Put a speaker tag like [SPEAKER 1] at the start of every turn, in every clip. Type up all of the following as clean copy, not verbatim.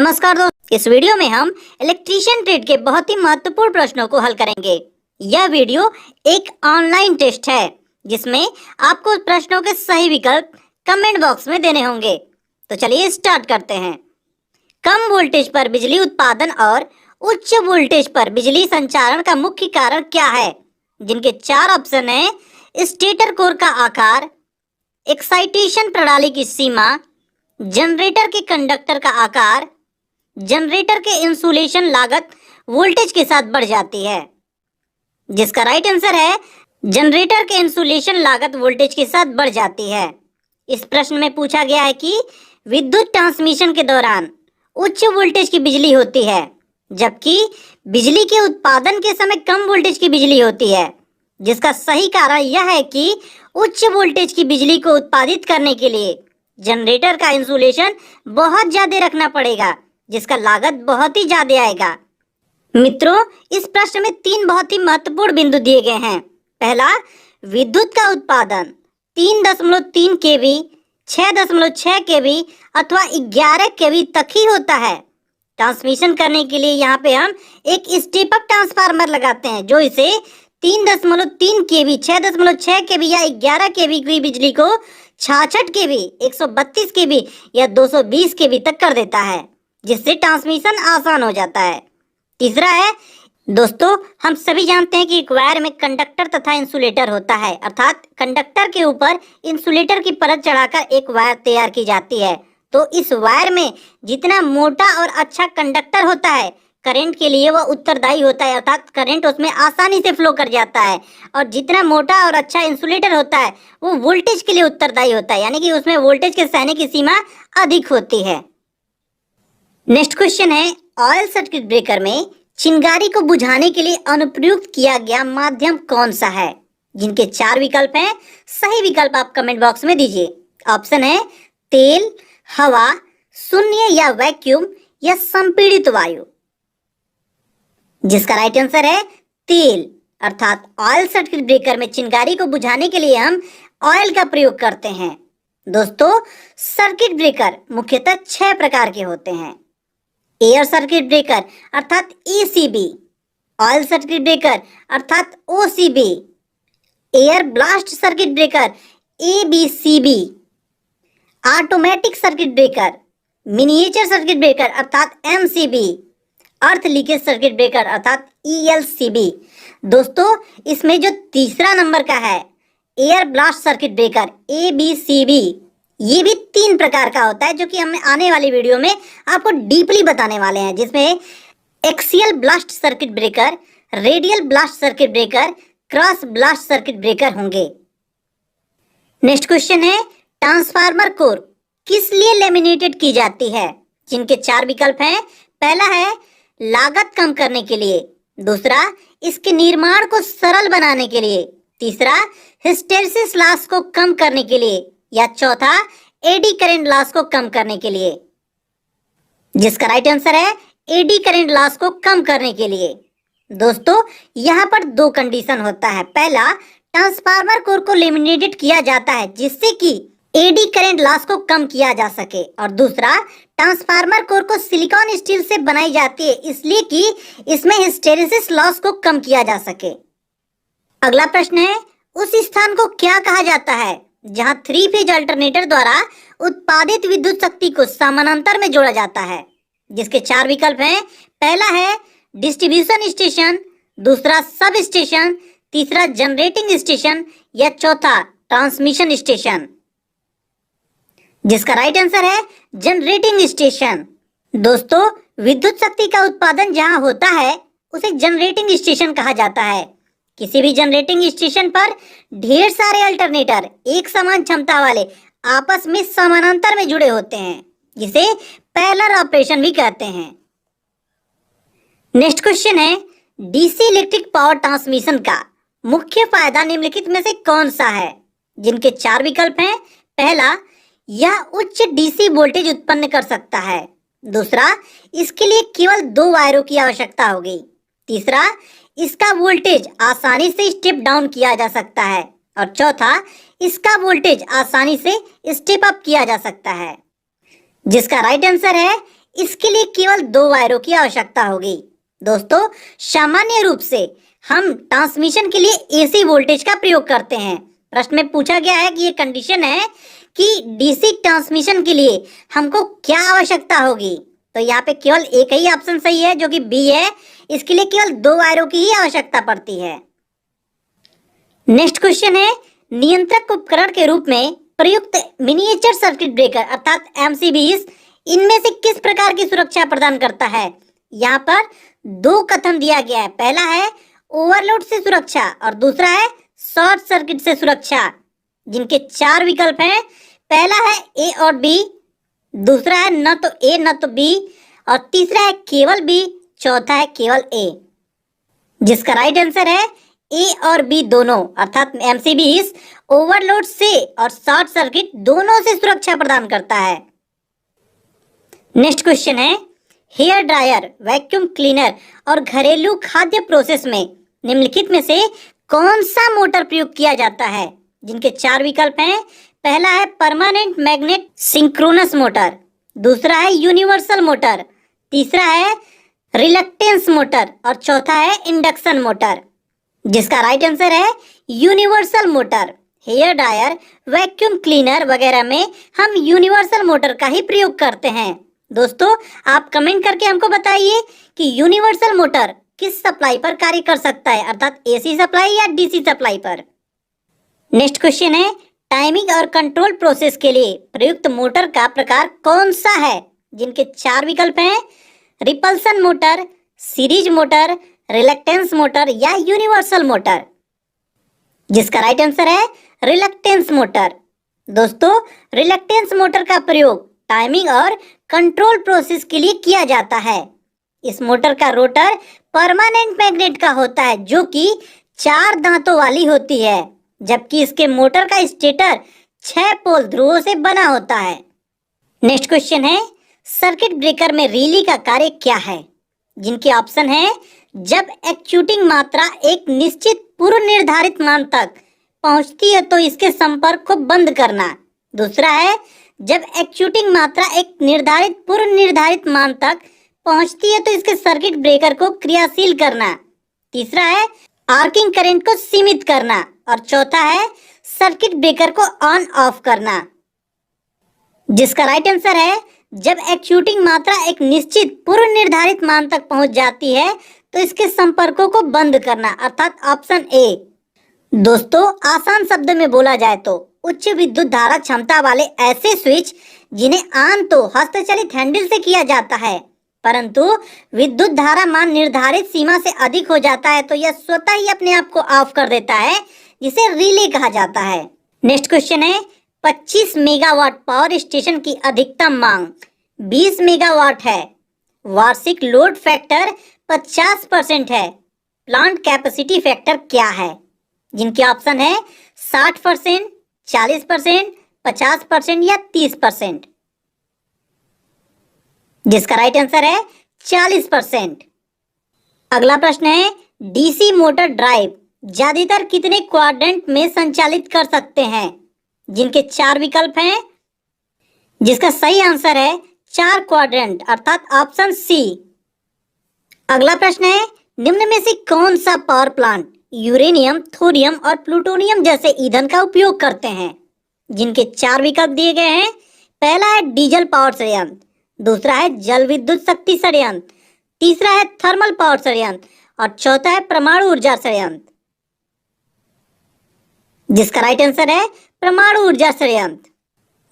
[SPEAKER 1] नमस्कार दोस्तों, इस वीडियो में हम इलेक्ट्रीशियन ट्रेड के बहुत ही महत्वपूर्ण प्रश्नों को हल करेंगे। यह वीडियो एक ऑनलाइन टेस्ट है जिसमें आपको प्रश्नों के सही विकल्प कमेंट बॉक्स में देने होंगे। तो चलिए स्टार्ट करते हैं। कम वोल्टेज पर बिजली उत्पादन और उच्च वोल्टेज पर बिजली संचारण का मुख्य कारण क्या है? जिनके चार ऑप्शन है: स्टेटर कोर का आकार, एक्साइटेशन प्रणाली की सीमा, जनरेटर के कंडक्टर का आकार, जनरेटर के इंसुलेशन लागत वोल्टेज के साथ बढ़ जाती है। जिसका राइट आंसर है जनरेटर के इंसुलेशन लागत वोल्टेज के साथ बढ़ जाती है। इस प्रश्न में पूछा गया है कि विद्युत ट्रांसमिशन के दौरान उच्च वोल्टेज की बिजली होती है, जबकि बिजली के उत्पादन के समय कम वोल्टेज की बिजली होती है। जिसका सही कारण यह है कि उच्च वोल्टेज की बिजली को उत्पादित करने के लिए जनरेटर का इंसुलेशन बहुत ज्यादा रखना पड़ेगा, जिसका लागत बहुत ही ज्यादा आएगा। मित्रों, इस प्रश्न में तीन बहुत ही महत्वपूर्ण बिंदु दिए गए हैं। पहला, विद्युत का उत्पादन 3.3 केवी, 6.6 केवी अथवा 11 केवी तक ही होता है। ट्रांसमिशन करने के लिए यहाँ पे हम एक स्टेप अप ट्रांसफार्मर लगाते हैं जो इसे 3.3 केवी, 6.6 केवी या 11 केवी की बिजली को 66 केवी, 132 केवी या 220 केवी तक कर देता है, जिससे ट्रांसमिशन आसान हो जाता है। तीसरा है, दोस्तों हम सभी जानते हैं कि एक वायर में कंडक्टर तथा इंसुलेटर होता है, अर्थात कंडक्टर के ऊपर इंसुलेटर की परत चढ़ाकर एक वायर तैयार की जाती है। तो इस वायर में जितना मोटा और अच्छा कंडक्टर होता है, करंट के लिए वह उत्तरदायी होता है, अर्थात करंट उसमें आसानी से फ्लो कर जाता है। और जितना मोटा और अच्छा इंसुलेटर होता है वो वोल्टेज के लिए उत्तरदायी होता है, यानी कि उसमें वोल्टेज के सहने की सीमा अधिक होती है। नेक्स्ट क्वेश्चन है, ऑयल सर्किट ब्रेकर में चिंगारी को बुझाने के लिए अनुप्रयुक्त किया गया माध्यम कौन सा है? जिनके चार विकल्प हैं, सही विकल्प आप कमेंट बॉक्स में दीजिए। ऑप्शन है तेल, हवा, शून्य या वैक्यूम या संपीड़ित वायु। जिसका राइट आंसर है तेल, अर्थात ऑयल सर्किट ब्रेकर में चिंगारी को बुझाने के लिए हम ऑयल का प्रयोग करते हैं। दोस्तों, सर्किट ब्रेकर मुख्यतः 6 प्रकार के होते हैं। एयर सर्किट ब्रेकर अर्थात एसीबी, ऑयल सर्किट ब्रेकर अर्थात OCB, air blast circuit breaker ABCB, automatic circuit breaker, miniature circuit breaker अर्थात MCB, earth leakage circuit breaker अर्थात ईएलसीबी। दोस्तों, इसमें जो तीसरा नंबर का है air blast circuit breaker ABCB, ये भी 3 प्रकार का होता है, जो कि हम आने वाली वीडियो में आपको डीपली बताने वाले हैं, जिसमें axial blast circuit breaker, radial blast circuit breaker, cross blast circuit breaker होंगे। नेक्स्ट क्वेश्चन है, ट्रांसफार्मर कोर किस लिए लेमिनेटेड की जाती है? जिनके 4 विकल्प हैं। पहला है लागत कम करने के लिए, दूसरा इसके निर्माण को सरल बनाने के लिए, तीसरा हिस्टेरिसिस लॉस को कम करने के लिए, या चौथा एडी करंट लॉस को कम करने के लिए। जिसका राइट आंसर है एडी करंट लॉस को कम करने के लिए। दोस्तों, यहाँ पर 2 कंडीशन होता है। पहला, ट्रांसफार्मर कोर को लेमिनेटेड किया जाता है जिससे कि एडी करंट लॉस को कम किया जा सके, और दूसरा ट्रांसफार्मर कोर को सिलिकॉन स्टील से बनाई जाती है इसलिए कि इसमें हिस्टेरिसिस लॉस को कम किया जा सके। अगला प्रश्न है, उस स्थान को क्या कहा जाता है जहां 3 फेज अल्टरनेटर द्वारा उत्पादित विद्युत शक्ति को समानांतर में जोड़ा जाता है? जिसके 4 विकल्प हैं। पहला है डिस्ट्रीब्यूशन स्टेशन, दूसरा सब स्टेशन, तीसरा जनरेटिंग स्टेशन या चौथा ट्रांसमिशन स्टेशन। जिसका राइट आंसर है जनरेटिंग स्टेशन। दोस्तों, विद्युत शक्ति का उत्पादन जहां होता है उसे जनरेटिंग स्टेशन कहा जाता है। किसी भी जनरेटिंग स्टेशन पर ढेर सारे अल्टरनेटर एक समान क्षमता वाले आपस में समानांतर में जुड़े होते हैं, जिसे पैरेलल ऑपरेशन भी कहते हैं। नेक्स्ट क्वेश्चन है, डीसी इलेक्ट्रिक पावर ट्रांसमिशन का मुख्य फायदा निम्नलिखित में से कौन सा है? जिनके 4 विकल्प हैं। पहला, यह उच्च डीसी वोल्टेज उत्पन्न कर सकता है, दूसरा इसके लिए केवल 2 वायरों की आवश्यकता होगी, तीसरा इसका वोल्टेज आसानी से स्टेप डाउन किया जा सकता है, और चौथा इसका वोल्टेज आसानी से स्टेप अप किया जा सकता है। जिसका राइट आंसर है इसके लिए केवल 2 वायरों की आवश्यकता होगी। दोस्तों, सामान्य रूप से हम ट्रांसमिशन के लिए एसी वोल्टेज का प्रयोग करते हैं। प्रश्न में पूछा गया है कि ये कंडीशन है कि डीसी ट्रांसमिशन के लिए हमको क्या आवश्यकता होगी, तो यहाँ पे केवल एक ही ऑप्शन सही है जो कि बी है। इसके लिए केवल 2 वायरों की ही आवश्यकता पड़ती है। नेक्स्ट क्वेश्चन है, नियंत्रक उपकरण के रूप में प्रयुक्त मिनिएचर सर्किट ब्रेकर अर्थात एमसीबीज इनमें से किस प्रकार की सुरक्षा प्रदान करता है। यहाँ पर 2 कथन दिया गया है। पहला है ओवरलोड से सुरक्षा और दूसरा है शॉर्ट सर्किट से सुरक्षा, जिनके 4 विकल्प हैं। पहला है ए और बी, दूसरा है न तो ए न तो बी और तीसरा है केवल बी, चौथा है केवल ए। जिसका राइट आंसर है ए और बी दोनों, अर्थात एमसीबीज ओवरलोड से और शॉर्ट सर्किट दोनों से सुरक्षा प्रदान करता है। नेक्स्ट क्वेश्चन है, हेयर ड्रायर, वैक्यूम क्लीनर और घरेलू खाद्य प्रोसेस में निम्नलिखित में से कौन सा मोटर प्रयोग किया जाता है। जिनके 4 विकल्प हैं। पहला है परमानेंट मैग्नेट सिंक्रोनस मोटर, दूसरा है यूनिवर्सल मोटर, तीसरा है रिलक्टेंस मोटर और चौथा है इंडक्शन मोटर। जिसका राइट आंसर है universal motor. Hair dryer, vacuum cleaner वगैरह में हम यूनिवर्सल मोटर का ही प्रयोग करते हैं। दोस्तों, आप कमेंट करके हमको बताइए कि यूनिवर्सल मोटर किस सप्लाई पर कार्य कर सकता है, अर्थात एसी सप्लाई या डीसी सप्लाई पर। नेक्स्ट क्वेश्चन है, टाइमिंग और कंट्रोल प्रोसेस के लिए प्रयुक्त मोटर का प्रकार कौन सा है। जिनके 4 विकल्प हैं। Repulsion motor, series motor, reluctance motor या यूनिवर्सल मोटर। जिसका राइट आंसर है रिलक्टेंस मोटर। दोस्तों, रिलक्टेंस मोटर का प्रयोग टाइमिंग और कंट्रोल प्रोसेस के लिए किया जाता है। इस मोटर का रोटर परमानेंट मैग्नेट का होता है जो कि 4 दांतों वाली होती है, जबकि इसके मोटर का स्टेटर 6 पोल ध्रुवों से बना होता है। नेक्स्ट क्वेश्चन है, सर्किट ब्रेकर में रिले का कार्य क्या है। जिनके ऑप्शन है, जब एक्चुएटिंग मात्रा एक निश्चित पूर्व निर्धारित मान तक पहुंचती है तो इसके संपर्क को बंद करना, दूसरा है जब एक्चुएटिंग मात्रा एक निर्धारित पूर्व निर्धारित मान तक पहुंचती है तो इसके सर्किट ब्रेकर को क्रियाशील करना, तीसरा है आर्किंग करंट को सीमित करना और चौथा है सर्किट ब्रेकर को ऑन ऑफ करना। जिसका राइट आंसर है, जब एक्चुएटिंग मात्रा एक निश्चित पूर्व निर्धारित मान तक पहुंच जाती है तो इसके संपर्कों को बंद करना, अर्थात ऑप्शन ए। दोस्तों, आसान शब्द में बोला जाए तो उच्च विद्युत धारा क्षमता वाले ऐसे स्विच जिन्हें ऑन तो हस्तचलित हैंडल से किया जाता है, परंतु विद्युत धारा मान निर्धारित सीमा से अधिक हो जाता है तो यह स्वतः ही अपने आप को ऑफ कर देता है, जिसे रिले कहा जाता है। नेक्स्ट क्वेश्चन है, 25 मेगावाट पावर स्टेशन की अधिकतम मांग 20 मेगावाट है, वार्षिक लोड फैक्टर 50% है, प्लांट कैपेसिटी फैक्टर क्या है। जिनके ऑप्शन है 60%, 40%, 50% या 30%। जिसका राइट आंसर है 40%। अगला प्रश्न है, डीसी मोटर ड्राइव ज्यादातर कितने क्वाड्रेंट में संचालित कर सकते हैं। जिनके 4 विकल्प हैं। जिसका सही आंसर है 4 क्वाड्रेंट, अर्थात ऑप्शन सी। अगला प्रश्न है, निम्न में से कौन सा पावर प्लांट यूरेनियम, थोरियम और प्लूटोनियम जैसे ईंधन का उपयोग करते हैं। जिनके 4 विकल्प दिए गए हैं। पहला है डीजल पावर संयंत्र, दूसरा है जल विद्युत शक्ति संयंत्र, तीसरा है थर्मल पावर संयंत्र और चौथा है परमाणु ऊर्जा संयंत्र। जिसका राइट आंसर है परमाणु ऊर्जा संयंत्र।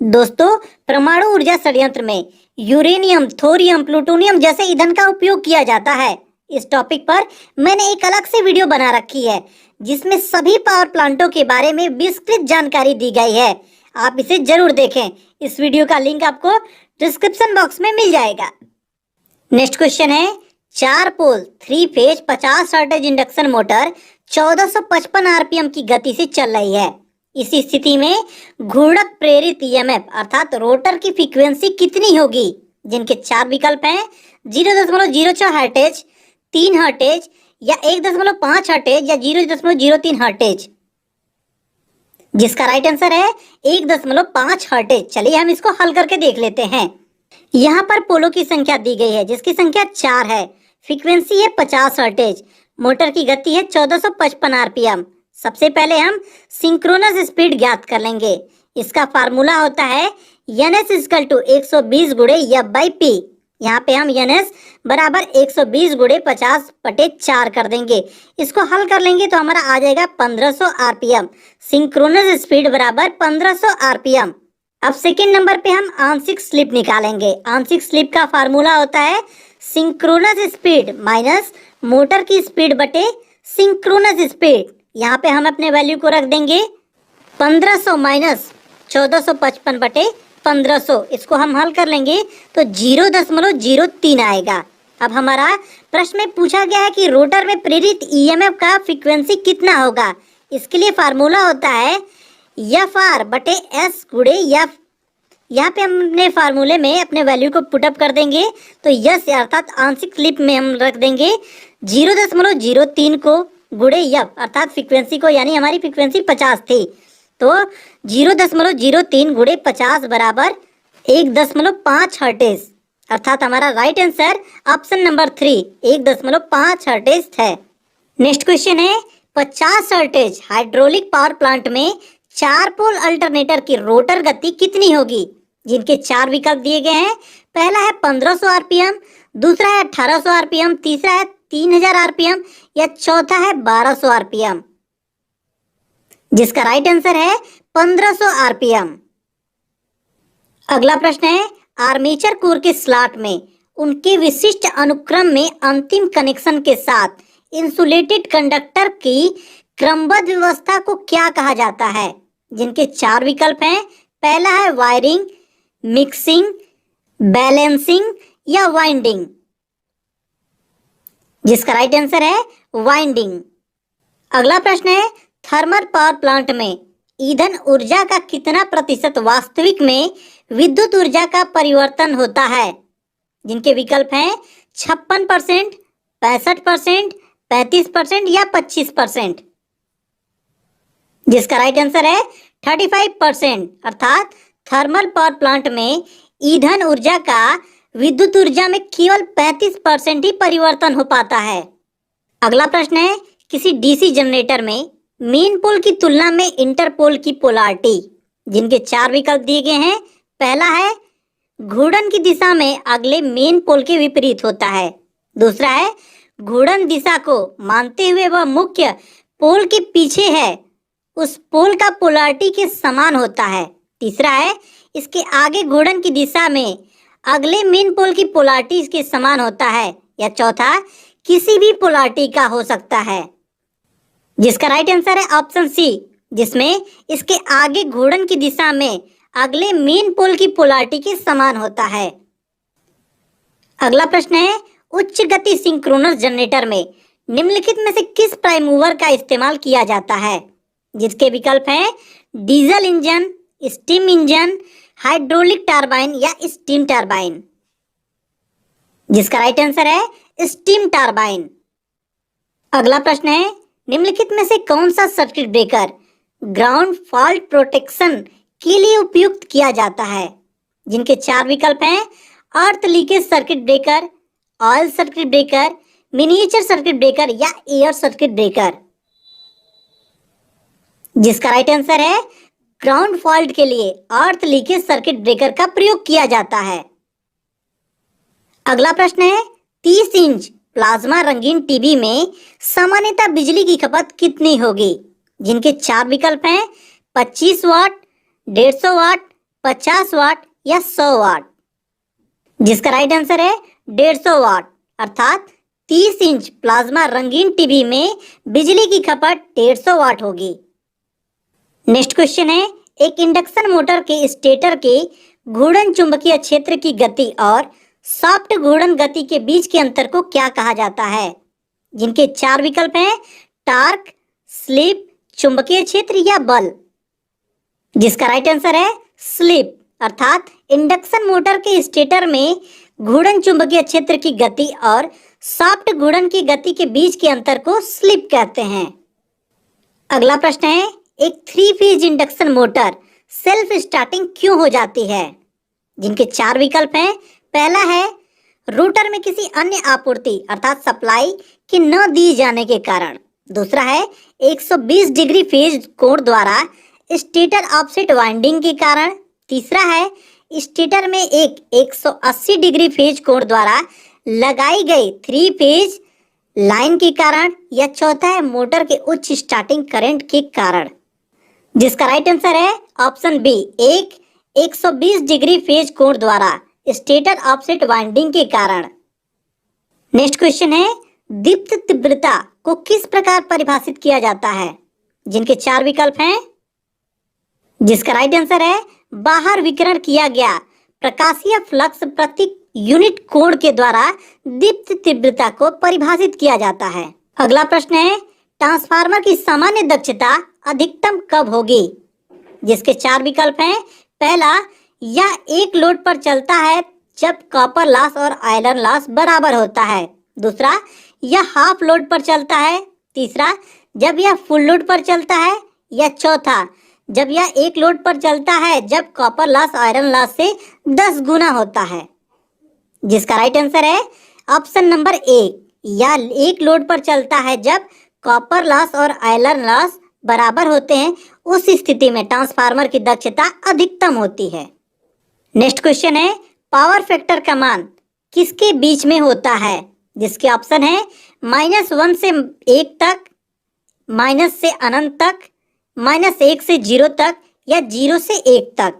[SPEAKER 1] दोस्तों, परमाणु ऊर्जा संयंत्र में यूरेनियम, थोरियम, प्लूटोनियम जैसे ईंधन का उपयोग किया जाता है। इस टॉपिक पर मैंने एक अलग से वीडियो बना रखी है जिसमें सभी पावर प्लांटों के बारे में विस्तृत जानकारी दी गई है। आप इसे जरूर देखें। इस वीडियो का लिंक आपको डिस्क्रिप्शन बॉक्स में मिल जाएगा। नेक्स्ट क्वेश्चन है, 4 पोल 3 phase 50 hertz induction motor 1455 RPM की गति से चल रही है। इसी स्थिति में घूर्णक प्रेरित ईएमएफ अर्थात रोटर की फ्रीक्वेंसी कितनी होगी। जिनके 4 विकल्प हैं। 0.04 हर्ट्ज, 3 हर्ट्ज या 1.5 हर्ट्ज या 0.03 हर्ट्ज। जिसका राइट आंसर है 1.5 हर्ट्ज। चलिए हम इसको हल करके देख लेते हैं। यहाँ पर पोलों की संख्या दी गई है जिसकी संख्या 4 है। फ्रीक्वेंसी है 50 हर्ट्ज। मोटर की गति है 1455 आरपीएम। सबसे पहले हम सिंक्रोनस स्पीड ज्ञात कर लेंगे। इसका फार्मूला होता है NS इक्वल टू 120 गुणे F बाई P। यहाँ पे हम NS बराबर 120 गुणे 50/4 कर देंगे। इसको हल कर लेंगे तो हमारा आ जाएगा 1500 आरपीएम। सिंक्रोनस स्पीड बराबर 1500 आरपीएम। अब सेकेंड नंबर पे हम आंशिक स्लिप निकालेंगे। आंशिक स्लिप का फार्मूला होता है सिंक्रोनस स्पीड माइनस मोटर की स्पीड बटे सिंक्रोनस स्पीड। यहाँ पे हम अपने वैल्यू को रख देंगे 1500 माइनस 1455 बटे 1500। इसको हम हल कर लेंगे तो 0.03 आएगा। अब हमारा प्रश्न में पूछा गया है कि रोटर में प्रेरित ईएमएफ का फ्रीक्वेंसी कितना होगा। इसके लिए फार्मूला होता है FR बटे S गुणे F। यहाँ पे हम अपने फार्मूले में अपने वैल्यू को पुटअप कर देंगे तो यस अर्थात आंशिक स्लिप में हम रख देंगे 0.03 को गुणे F अर्थात फ्रीक्वेंसी को, यानी हमारी फ्रीक्वेंसी 50 थी तो 0.03 गुणे 50 बराबर 1.5 हर्ट्ज। अर्थात हमारा right answer option number 3 1.5 hertz है। नेक्स्ट क्वेश्चन है 50 हर्ट्ज हाइड्रोलिक पावर प्लांट में 4 पोल अल्टरनेटर की रोटर गति कितनी होगी। जिनके 4 विकल्प दिए गए हैं। पहला है 1500 आरपीएम, दूसरा है 1800 आरपीएम, तीसरा है 3000 आरपीएम या चौथा है 1200 आरपीएम। जिसका राइट आंसर है 1500 आरपीएम। अगला प्रश्न है आर्मेचर कोर के स्लॉट में उनके विशिष्ट अनुक्रम में अंतिम कनेक्शन के साथ इंसुलेटेड कंडक्टर की क्रमबद्ध व्यवस्था को क्या कहा जाता है। जिनके 4 विकल्प हैं। पहला है वायरिंग, मिक्सिंग, बैलेंसिंग या वाइंडिंग। जिसका राइट आंसर है वाइंडिंग। अगला प्रश्न है थर्मल पावर प्लांट में ईंधन ऊर्जा का कितना प्रतिशत वास्तविक में विद्युत ऊर्जा का परिवर्तन होता है। जिनके विकल्प हैं 56%, 65%, 35% या 25%। जिसका राइट आंसर है 35%। अर्थात थर्मल पावर प्लांट में ईंधन ऊर्जा का विद्युत ऊर्जा में केवल 35% ही परिवर्तन हो पाता है। अगला प्रश्न है किसी डीसी जनरेटर में मेन पोल की तुलना में इंटर पोल की पोलैरिटी। जिनके 4 विकल्प दिए गए हैं। पहला है घूर्णन की दिशा में अगले मेन पोल के विपरीत होता है। दूसरा है घूर्णन दिशा को मानते हुए वह मुख्य पोल के पीछे है उस पोल का पोलैरिटी के समान होता है। तीसरा है इसके आगे घूर्णन की दिशा में अगले मेन पोल की पोलैरिटी इसके समान होता है। या चौथा किसी भी पोलैरिटी का हो सकता है। जिसका राइट आंसर है ऑप्शन सी, जिसमें इसके आगे घूर्णन की दिशा में अगले मेन पोल की पोलैरिटी के समान होता है। अगला प्रश्न है उच्च गति सिंक्रोनस जनरेटर में निम्नलिखित में से किस प्राइम मूवर का इस्तेमाल किया जाता है। जिसके विकल्प हैं diesel engine, steam engine, hydraulic turbine या स्टीम टरबाइन। जिसका राइट आंसर है स्टीम टरबाइन। अगला प्रश्न है निम्नलिखित में से कौन सा circuit breaker ground fault protection के लिए उपयुक्त किया जाता है। जिनके 4 विकल्प हैं अर्थ leakage circuit breaker, oil circuit breaker, miniature circuit breaker या एयर सर्किट ब्रेकर। जिसका राइट आंसर है ग्राउंड फॉल्ट के लिए अर्थ लीकेज सर्किट ब्रेकर का प्रयोग किया जाता है। अगला प्रश्न है 30 इंच प्लाज्मा रंगीन टीवी में सामान्यतः बिजली की खपत कितनी होगी। जिनके 4 विकल्प हैं 25 वाट, 150 वाट, 50 वाट या 100 वाट। जिसका राइट आंसर है 150 वाट। अर्थात 30 इंच प्लाज्मा रंगीन टीवी में बिजली की खपत 150 वाट होगी। नेक्स्ट क्वेश्चन है एक इंडक्शन मोटर के स्टेटर के घूर्णन चुंबकीय क्षेत्र की गति और सॉफ्ट घूर्णन गति के बीच के अंतर को क्या कहा जाता है। जिनके 4 विकल्प हैं टार्क, स्लिप, चुंबकीय क्षेत्र या बल। जिसका राइट आंसर है स्लिप। अर्थात इंडक्शन मोटर के स्टेटर में घूर्णन चुंबकीय क्षेत्र की गति और सॉफ्ट घूर्णन की गति के बीच के अंतर को स्लिप कहते हैं। अगला प्रश्न है एक 3 phase induction motor self starting क्यों हो जाती है। जिनके 4 विकल्प हैं पहला है रूटर में किसी अन्य आपूर्ति अर्थात सप्लाई की न दी जाने के कारण। दूसरा है 120 डिग्री फेज कोण द्वारा स्टेटर ऑफसेट वाइंडिंग के कारण। तीसरा है स्टेटर में एक 180 डिग्री फेज कोण द्वारा लगाई गई 3 फेज लाइन के कारण। या चौथा है मोटर के उच्च स्टार्टिंग करंट के कारण, जिसका राइट आंसर है ऑप्शन बी, एक 120 डिग्री फेज कोण द्वारा स्टेटर ऑफसेट वाइंडिंग के कारण। नेक्स्ट क्वेश्चन है दीप्त तीव्रता को किस प्रकार परिभाषित किया जाता है, जिनके 4 विकल्प हैं, जिसका राइट आंसर है बाहर विकिरण किया गया प्रकाशीय फ्लक्स प्रति यूनिट कोण के द्वारा दीप्त तीव्रता को परिभाषित किया जाता है। अगला प्रश्न है ट्रांसफार्मर की सामान्य दक्षता अधिकतम कब होगी, जिसके 4 विकल्प हैं। पहला, यह एक लोड पर चलता है जब कॉपर लॉस और आयरन लॉस बराबर होता है। दूसरा, यह हाफ लोड पर चलता है। तीसरा, जब यह फुल लोड पर चलता है। या चौथा, जब यह एक लोड पर चलता है जब कॉपर लॉस आयरन लॉस से 10 गुना होता है, जिसका राइट आंसर है ऑप्शन नंबर ए, या एक लोड पर चलता है जब कॉपर लॉस और आयरन लॉस बराबर होते हैं, उस स्थिति में ट्रांसफार्मर की दक्षता अधिकतम होती है। नेक्स्ट क्वेश्चन है पावर फैक्टर का मान किसके बीच में होता है, जिसके ऑप्शन है -1 से 1 तक, माइनस से अनंत तक, -1 से 0 तक, या 0 से 1 तक,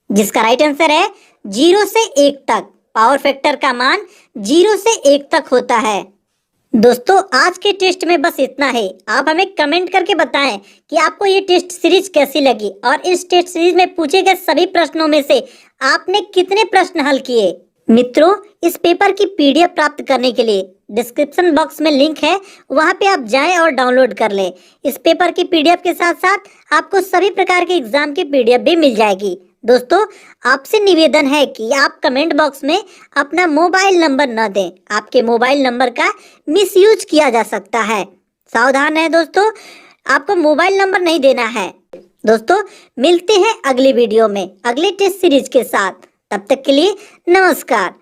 [SPEAKER 1] जिसका राइट आंसर है 0 से 1 तक। पावर फैक्टर का मान 0 से 1 तक होता है। दोस्तों आज के टेस्ट में बस इतना है। आप हमें कमेंट करके बताएं कि आपको ये टेस्ट सीरीज कैसी लगी और इस टेस्ट सीरीज में पूछे गए सभी प्रश्नों में से आपने कितने प्रश्न हल किए। मित्रों इस पेपर की पीडीएफ प्राप्त करने के लिए डिस्क्रिप्शन बॉक्स में लिंक है, वहां पे आप जाएं और डाउनलोड कर लें। इस पेपर की पीडीएफ के साथ साथ आपको सभी प्रकार के एग्जाम की पीडीएफ भी मिल जाएगी। दोस्तों आपसे निवेदन है कि आप कमेंट बॉक्स में अपना मोबाइल नंबर न दें, आपके मोबाइल नंबर का मिसयूज किया जा सकता है। सावधान है दोस्तों, आपको मोबाइल नंबर नहीं देना है। दोस्तों मिलते हैं अगली वीडियो में अगले टेस्ट सीरीज के साथ, तब तक के लिए नमस्कार।